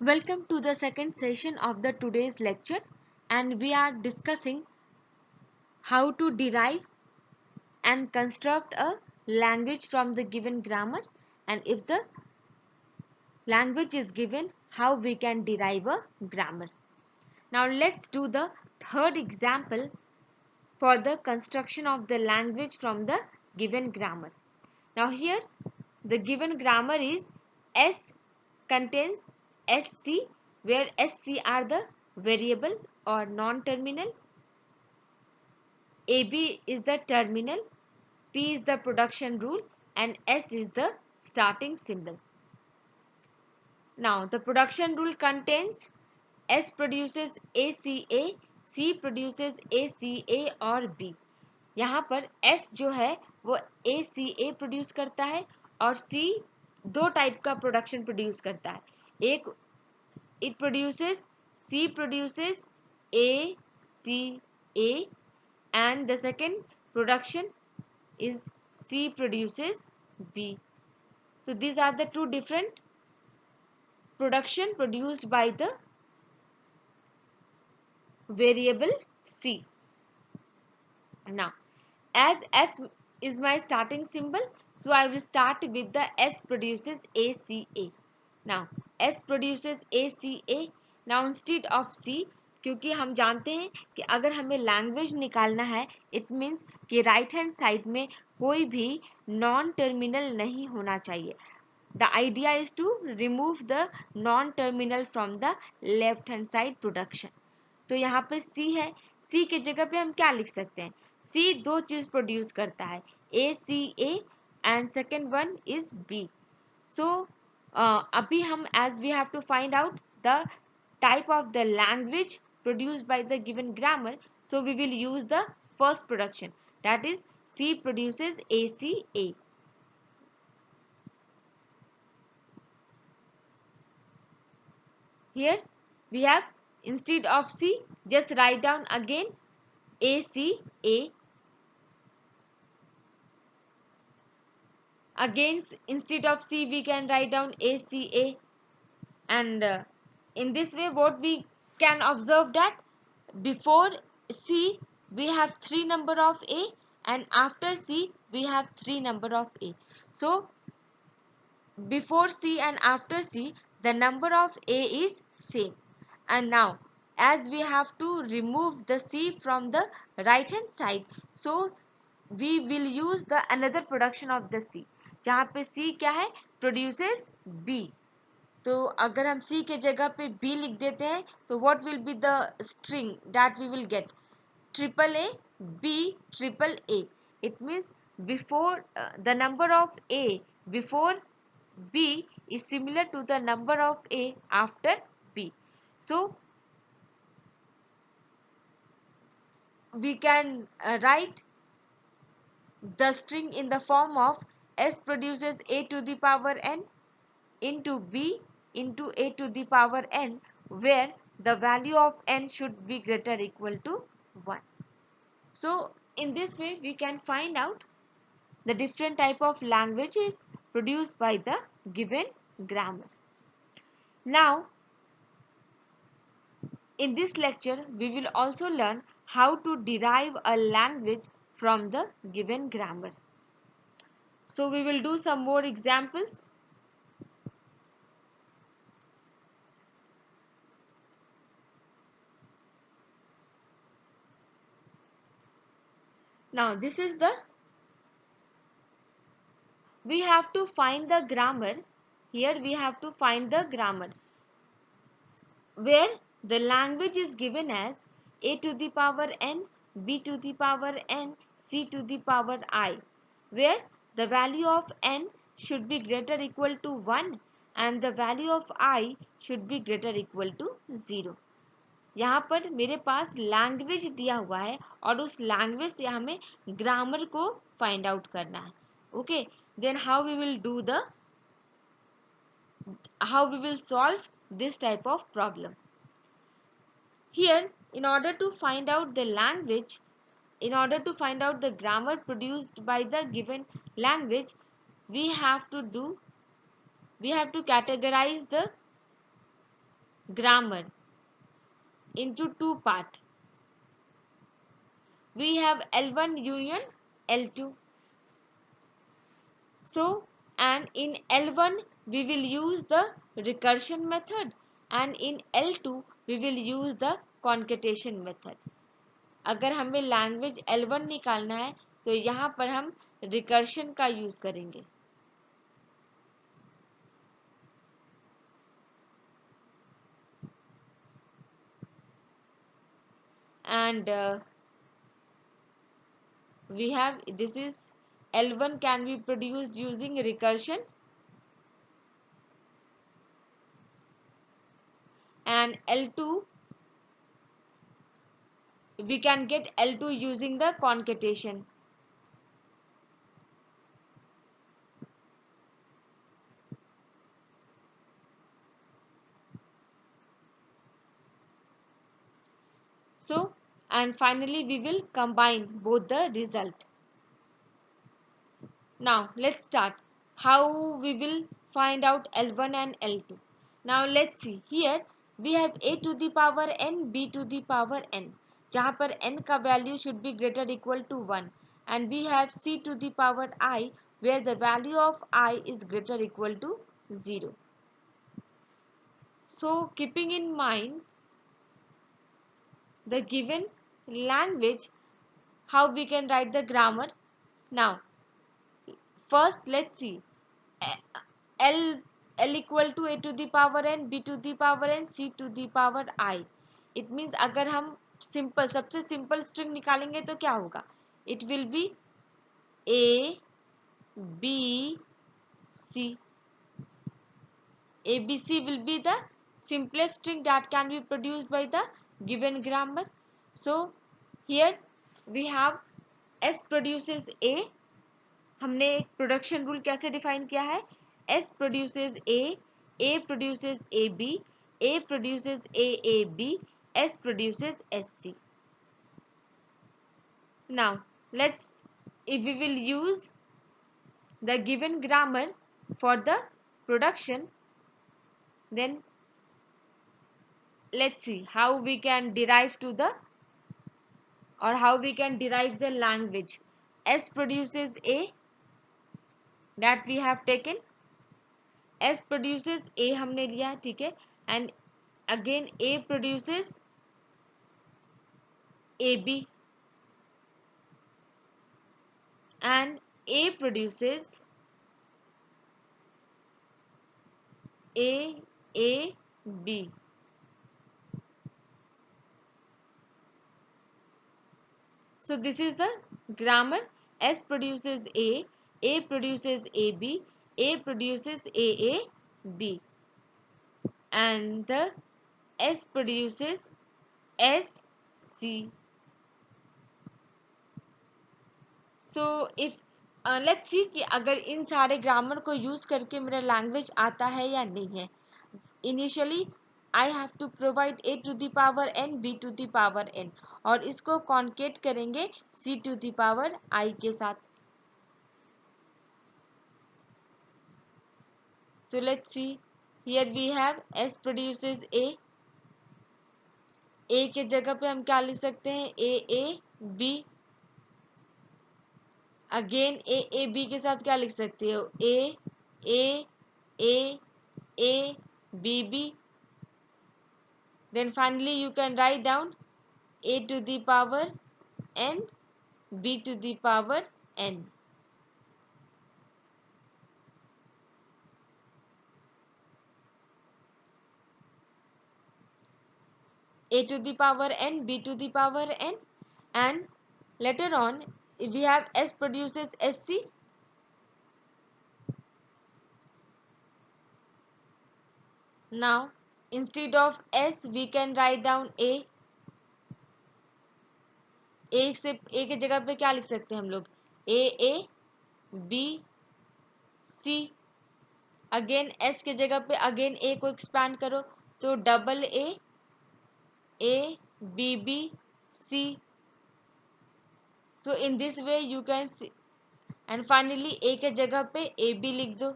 Welcome to the second session of the today's lecture, and we are discussing how to derive and construct a language from the given grammar, and if the language is given, how we can derive a grammar. Now let's do the third example for the construction of the language from the given grammar. Now here the given grammar is S contains SC, where SC are the variable or non-terminal, AB is the terminal, P is the production rule, and S is the starting symbol. Now the production rule contains S produces ACA, C produces ACA और B. यहाँ पर S जो है वो ACA produce करता है और C दो टाइप का प्रोडक्शन प्रोड्यूस करता है. एक it produces C produces ACA, and the second production is C produces B. So these are the two different production produced by the variable C. Now as S is my starting symbol, so I will start with the S produces ACA. Now S produces ACA. Now instead of C, क्योंकि हम जानते हैं कि अगर हमें language निकालना है, it means कि राइट हैंड साइड में कोई भी नॉन टर्मिनल नहीं होना चाहिए. The idea is to remove the non-terminal from the left hand side production. तो यहाँ पे C है, C के जगह पे हम क्या लिख सकते हैं? C दो चीज प्रोड्यूस करता है, ACA and second one is B. So अभी हम as we have to find out the type of the language produced by the given grammar, so we will use the first production, that is C produces ACA. Here we have, instead of C, just write down again ACA. Again instead of C we can write down ACA, and in this way what we can observe that before C we have 3 number of A, and after C we have 3 number of A. So before C and after C the number of A is same. And now as we have to remove the C from the right hand side, so we will use the another production of the C, जहाँ पे C क्या है, produces B. तो अगर हम C के जगह पे B लिख देते हैं तो what will be the string that we will get? Triple A B triple A. It means before the number of A before B is similar to the number of A after B. So we can write the string in the form of S produces A to the power n into B into A to the power n, where the value of n should be greater or equal to 1. So in this way we can find out the different type of languages produced by the given grammar. Now in this lecture we will also learn how to derive a language from the given grammar. So we will do some more examples. Now this is the, we have to find the grammar. Here we have to find the grammar where the language is given as A to the power n, B to the power n, C to the power I, where the value of n should be greater or equal to 1 and the value of I should be greater or equal to 0. यहाँ पर मेरे पास language दिया हुआ है और उस language से हमें ग्रामर को फाइंड आउट करना है. Okay, then how we will solve this type of problem. Here, in order to find out the language, in order to find out the grammar produced by the given language, we have to categorize the grammar into two parts. We have L1 union L2. So, and in L1 we will use the recursion method, and in L2 we will use the concatenation method. अगर हमें language L1 निकालना है तो यहाँ पर हम recursion का use करेंगे. And we have, this is L1 can be produced using recursion, and L2 we can get L2 using the concatenation. So, and finally we will combine both the result. Now let's start how we will find out L1 and L2. Now let's see, here we have a to the power n, b to the power n, जहाँ पर n का value should be greater equal to 1, and we have c to the power I where the value of I is greater equal to 0. So keeping in mind the given language, how we can write the grammar. Now first let's see, L equal to a to the power n, b to the power n, c to the power I. It means अगर हम simple, सबसे simple string निकालेंगे तो क्या होगा, it will be a b c. a b c will be the simplest string that can be produced by the given grammar. So here we have s produces a. हमने एक production rule कैसे define किया है, S produces A produces AB, A produces AAB, S produces SC. Now let's, if we will use the given grammar for the production, then let's see how we can derive to the, or how we can derive the language. S produces A, that we have taken. S produces A हमने लिया, ठीक है, and again A produces AB, and A produces AAB. So this is the grammar. S produces A produces AB, A produces AAB, and the S produces SC. So if let's see कि अगर इन सारे grammar को use करके मेरा language आता है या नहीं है. Initially I have to provide a to the power n, b to the power n, और इसको कॉन्केट करेंगे c to the power i के साथ. तो let's see, here we have s produces a के जगह पे हम क्या लिख सकते हैं, AAB. अगेन AAB के साथ क्या लिख सकते हो, AABB. Then finally you can write down a to the power n, b to the power n. A to the power n, b to the power n, and later on if we have S produces SC. Now instead of S we can write down A. A से A के जगह पे क्या लिख सकते हैं हम लोग, AAB C. अगेन S के जगह पे अगेन A को एक्सपैंड करो तो double ABB C. So in this way you can see, and finally A के जगह पे AB लिख दो